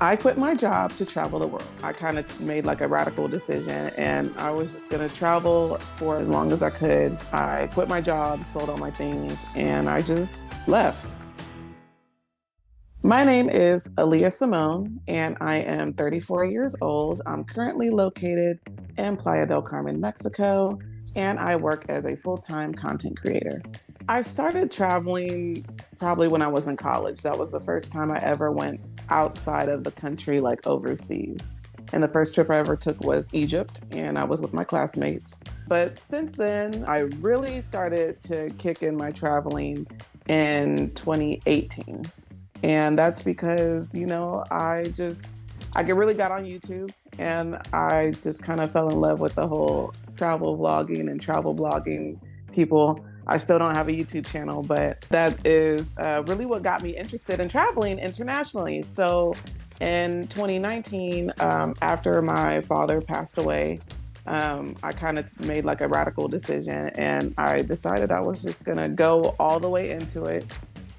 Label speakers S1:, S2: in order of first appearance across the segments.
S1: I quit my job to travel the world. I kind of made like a radical decision and I was just going to travel for as long as I could. I quit my job, sold all my things, and I just left. My name is Alea Simone, and I am 34 years old. I'm currently located in Playa del Carmen, Mexico, and I work as a full-time content creator. I started traveling probably when I was in college. That was the first time I ever went outside of the country, like overseas. And the first trip I ever took was Egypt, and I was with my classmates. But since then, I really started to kick in my traveling in 2018. And that's because, I really got on YouTube and I just kind of fell in love with the whole travel vlogging and travel blogging people. I still don't have a YouTube channel, but that is really what got me interested in traveling internationally. So in 2019, after my father passed away, I kind of made like a radical decision and I decided I was just gonna go all the way into it.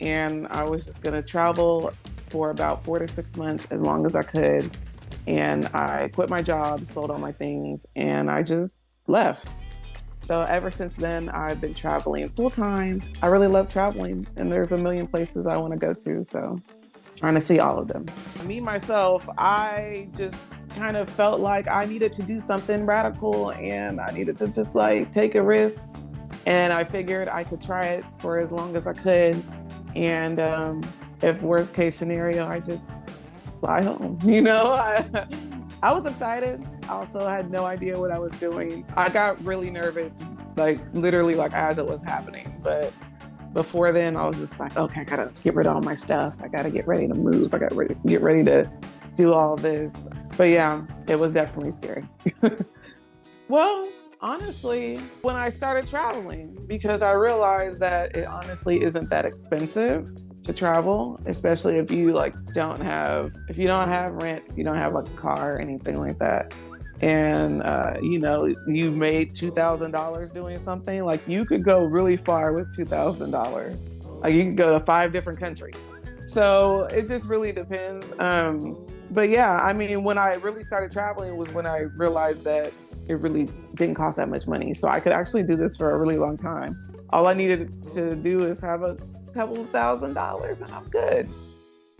S1: And I was just gonna travel for about 4 to 6 months as long as I could. And I quit my job, sold all my things, and I just left. So ever since then, I've been traveling full time. I really love traveling, and there's a million places I want to go to. So trying to see all of them. Me, myself, I just kind of felt like I needed to do something radical and I needed to just like take a risk. And I figured I could try it for as long as I could. And if worst case scenario, I just fly home. I was excited. I also had no idea what I was doing. I got really nervous, like literally like as it was happening. But before then, I was just like, okay, I gotta get rid of all my stuff. I gotta get ready to move. I gotta get ready to do all this. But yeah, it was definitely scary. Well, honestly, when I started traveling, because I realized that it honestly isn't that expensive to travel, especially if you don't have rent, you don't have like a car or anything like that. And, you made $2,000 doing something, like you could go really far with $2,000. Like you could go to 5 different countries. So it just really depends. But yeah, I mean, when I really started traveling was when I realized that it really didn't cost that much money. So I could actually do this for a really long time. All I needed to do is have a couple of $1,000 and I'm good.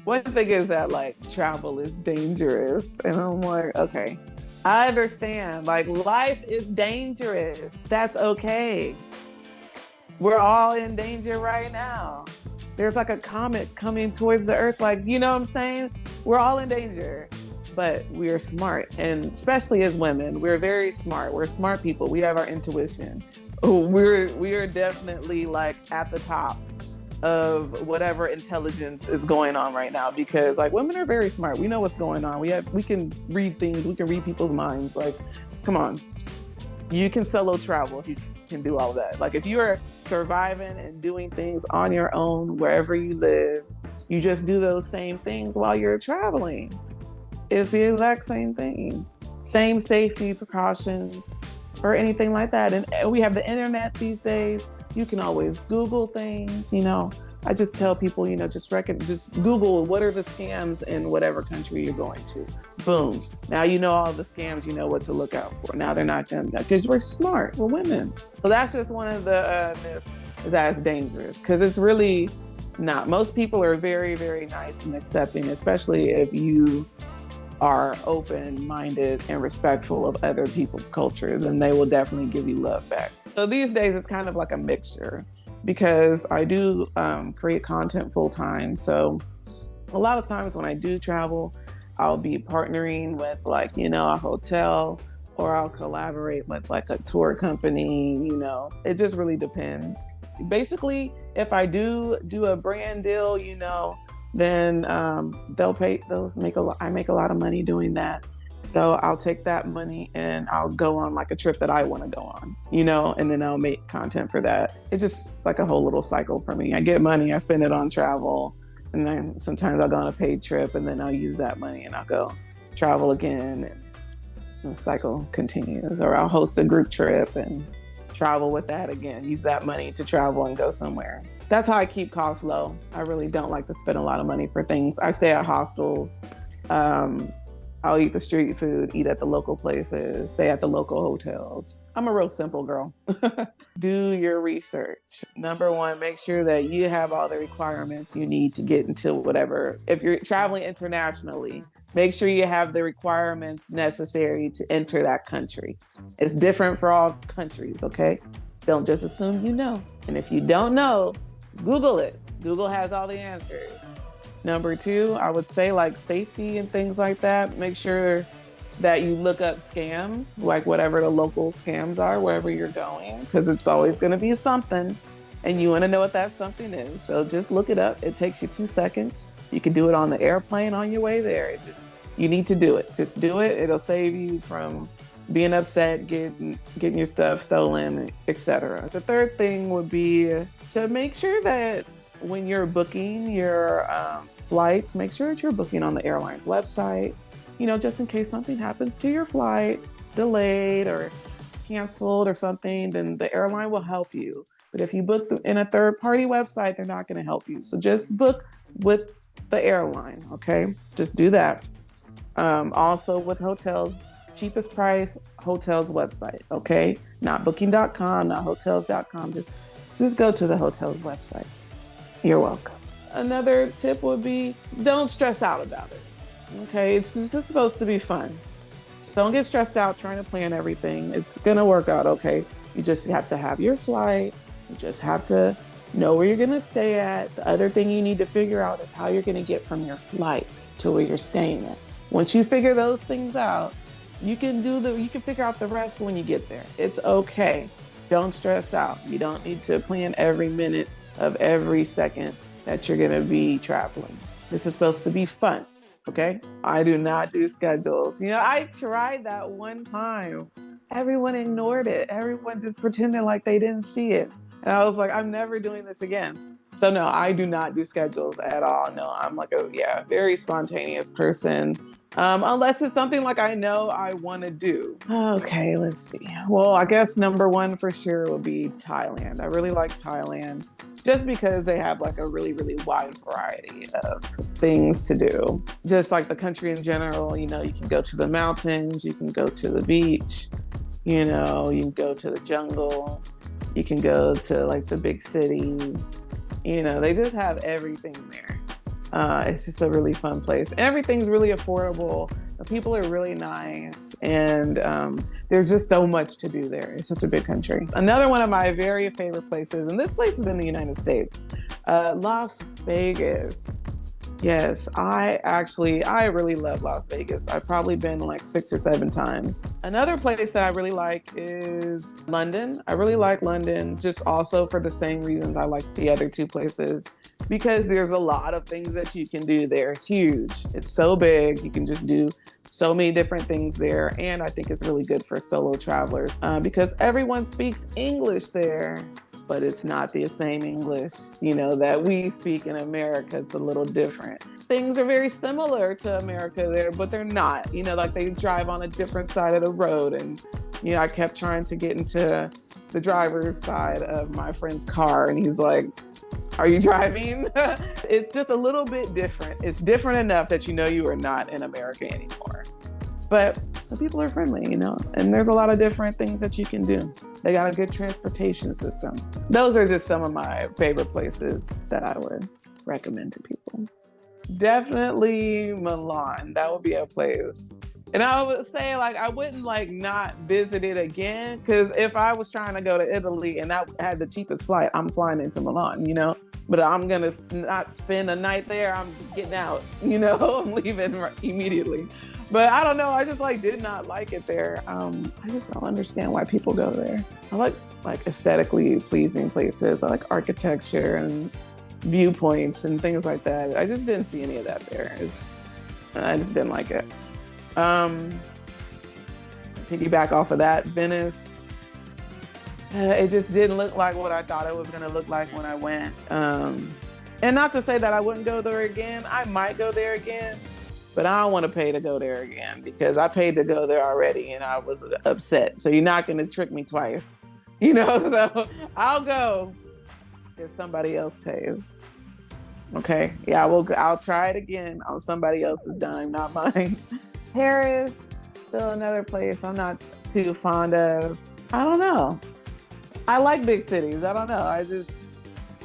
S1: One thing is that travel is dangerous. And I'm like, okay, I understand. Life is dangerous. That's okay. We're all in danger right now. There's like a comet coming towards the earth. You know what I'm saying? We're all in danger. But we are smart, and especially as women, we're very smart. We're smart people. We have our intuition. We are definitely at the top of whatever intelligence is going on right now, because women are very smart. We know what's going on. We can read things. We can read people's minds. Come on, you can solo travel if you can do all of that. If you are surviving and doing things on your own wherever you live, you just do those same things while you're traveling. It's the exact same thing. Same safety precautions or anything like that. And we have the internet these days. You can always Google things, I just tell people, just Google what are the scams in whatever country you're going to. Boom. Now you know all the scams, you know what to look out for. Now they're not done because we're smart, we're women. So that's just one of the myths, is that it's dangerous, because it's really not. Most people are very, very nice and accepting, especially if you are open-minded and respectful of other people's culture, then they will definitely give you love back. So these days it's kind of like a mixture, because I do create content full-time. So a lot of times when I do travel, I'll be partnering with a hotel, or I'll collaborate with a tour company, it just really depends. Basically, if I do a brand deal, then they'll pay. I make a lot of money doing that. So I'll take that money and I'll go on a trip that I want to go on, and then I'll make content for that. It's just a whole little cycle for me. I get money, I spend it on travel, and then sometimes I'll go on a paid trip and then I'll use that money and I'll go travel again. And the cycle continues. Or I'll host a group trip and travel with that again, use that money to travel and go somewhere. That's how I keep costs low. I really don't like to spend a lot of money for things. I stay at hostels Um, I'll eat the street food, eat at the local places, stay at the local hotels. I'm a real simple girl. Do your research. Number one, make sure that you have all the requirements you need to get into whatever. If you're traveling internationally, make sure you have the requirements necessary to enter that country. It's different for all countries, okay? Don't just assume you know. And if you don't know, Google it. Google has all the answers. Number two, I would say like safety and things like that. Make sure that you look up scams, like whatever the local scams are, wherever you're going, because it's always going to be something and you want to know what that something is. So just look it up. It takes you 2 seconds. You can do it on the airplane on your way there. You need to do it. Just do it. It'll save you from being upset, getting your stuff stolen, etc. The third thing would be to make sure that when you're booking your flights, make sure that you're booking on the airline's website, just in case something happens to your flight, it's delayed or canceled or something, then the airline will help you. But if you book in a third-party website, they're not going to help you. So just book with the airline, okay? Just do that. Also with hotels, cheapest price, hotels website, okay? Not booking.com, not hotels.com. Just go to the hotel's website. You're welcome. Another tip would be don't stress out about it. Okay, it's supposed to be fun. So don't get stressed out trying to plan everything. It's gonna work out okay. You just have to have your flight. You just have to know where you're gonna stay at. The other thing you need to figure out is how you're gonna get from your flight to where you're staying at. Once you figure those things out, you can figure out the rest when you get there. It's okay. Don't stress out. You don't need to plan every minute of every second that you're gonna be traveling. This is supposed to be fun, okay? I do not do schedules. I tried that one time. Everyone ignored it. Everyone just pretended like they didn't see it. And I was like, I'm never doing this again. So no, I do not do schedules at all. No, I'm like very spontaneous person. Unless it's something like I know I want to do. Okay, let's see. Well, I guess number one for sure would be Thailand. I really like Thailand just because they have like a really, really wide variety of things to do. Just like the country in general, you can go to the mountains, you can go to the beach, you can go to the jungle, you can go to like the big city. They just have everything there. It's just a really fun place. Everything's really affordable. The people are really nice. And there's just so much to do there. It's such a big country. Another one of my very favorite places, and this place is in the United States, Las Vegas. Yes, I really love Las Vegas. I've probably been like 6 or 7 times. Another place that I really like is London. I really like London just also for the same reasons I like the other 2 places, because there's a lot of things that you can do there. It's huge. It's so big. You can just do so many different things there. And I think it's really good for solo travelers because everyone speaks English there. But it's not the same English, that we speak in America. It's a little different. Things are very similar to America there, but they're not. Like they drive on a different side of the road. And, I kept trying to get into the driver's side of my friend's car. And he's like, are you driving? It's just a little bit different. It's different enough that you are not in America anymore. But the people are friendly, and there's a lot of different things that you can do. They got a good transportation system. Those are just some of my favorite places that I would recommend to people. Definitely Milan. That would be a place. And I would say I wouldn't not visit it again, because if I was trying to go to Italy and I had the cheapest flight, I'm flying into Milan, but I'm going to not spend a night there. I'm getting out, I'm leaving immediately. But I don't know. I just did not like it there. I just don't understand why people go there. I like aesthetically pleasing places. I like architecture and viewpoints and things like that. I just didn't see any of that there. I just didn't like it. Piggyback off of that, Venice. It just didn't look like what I thought it was going to look like when I went. And not to say that I wouldn't go there again. I might go there again. But I don't want to pay to go there again because I paid to go there already and I was upset. So you're not going to trick me twice, So I'll go if somebody else pays. Okay. Yeah, I'll try it again on somebody else's dime, not mine. Paris, still another place I'm not too fond of. I don't know. I like big cities. I don't know.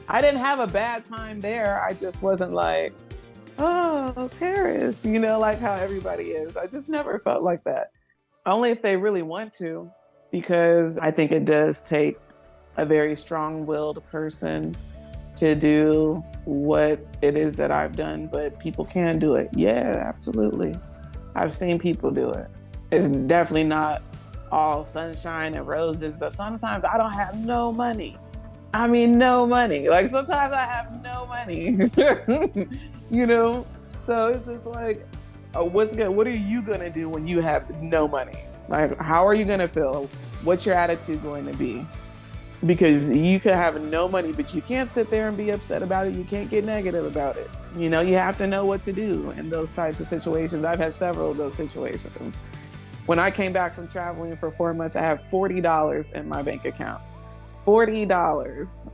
S1: I didn't have a bad time there. I just wasn't like, oh, Paris, like how everybody is. I just never felt like that. Only if they really want to, because I think it does take a very strong-willed person to do what it is that I've done, but people can do it. Yeah, absolutely. I've seen people do it. It's definitely not all sunshine and roses. So sometimes I don't have no money. I mean, no money. Like sometimes I have no money, you know? So it's just like, what are you going to do when you have no money? Like, how are you going to feel? What's your attitude going to be? Because you could have no money, but you can't sit there and be upset about it. You can't get negative about it. You have to know what to do in those types of situations. I've had several of those situations. When I came back from traveling for 4 months, I have $40 in my bank account. $40.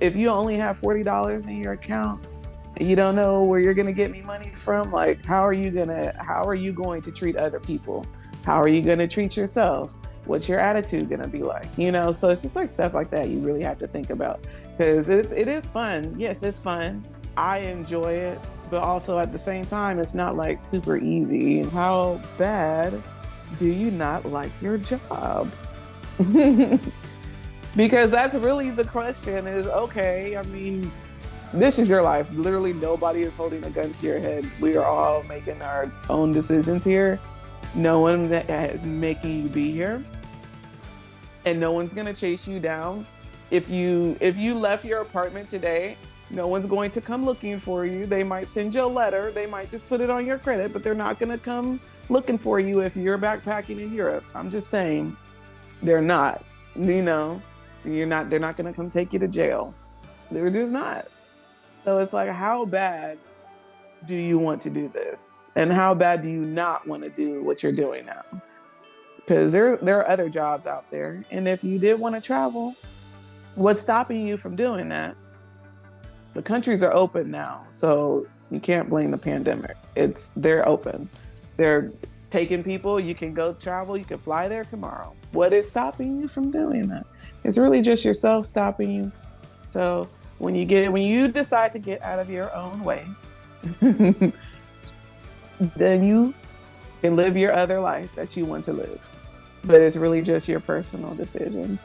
S1: If you only have $40 in your account, you don't know where you're going to get any money from. Like, how are you going to treat other people? How are you going to treat yourself? What's your attitude going to be like? So it's just like stuff like that you really have to think about, because it is fun. Yes, it's fun. I enjoy it, but also at the same time, it's not like super easy. How bad do you not like your job? Because that's really the question is, okay, I mean, this is your life. Literally nobody is holding a gun to your head. We are all making our own decisions here. No one is making you be here. And no one's gonna chase you down. If you left your apartment today, no one's going to come looking for you. They might send you a letter. They might just put it on your credit, but they're not gonna come looking for you if you're backpacking in Europe. I'm just saying, they're not. They're not gonna come take you to jail. They're just not. So it's like, how bad do you want to do this? And how bad do you not want to do what you're doing now? Because there are other jobs out there. And if you did want to travel, what's stopping you from doing that? The countries are open now, so you can't blame the pandemic. They're open. They're taking people. You can go travel. You can fly there tomorrow. What is stopping you from doing that? It's really just yourself stopping you. So when you decide to get out of your own way, then you can live your other life that you want to live. But it's really just your personal decision.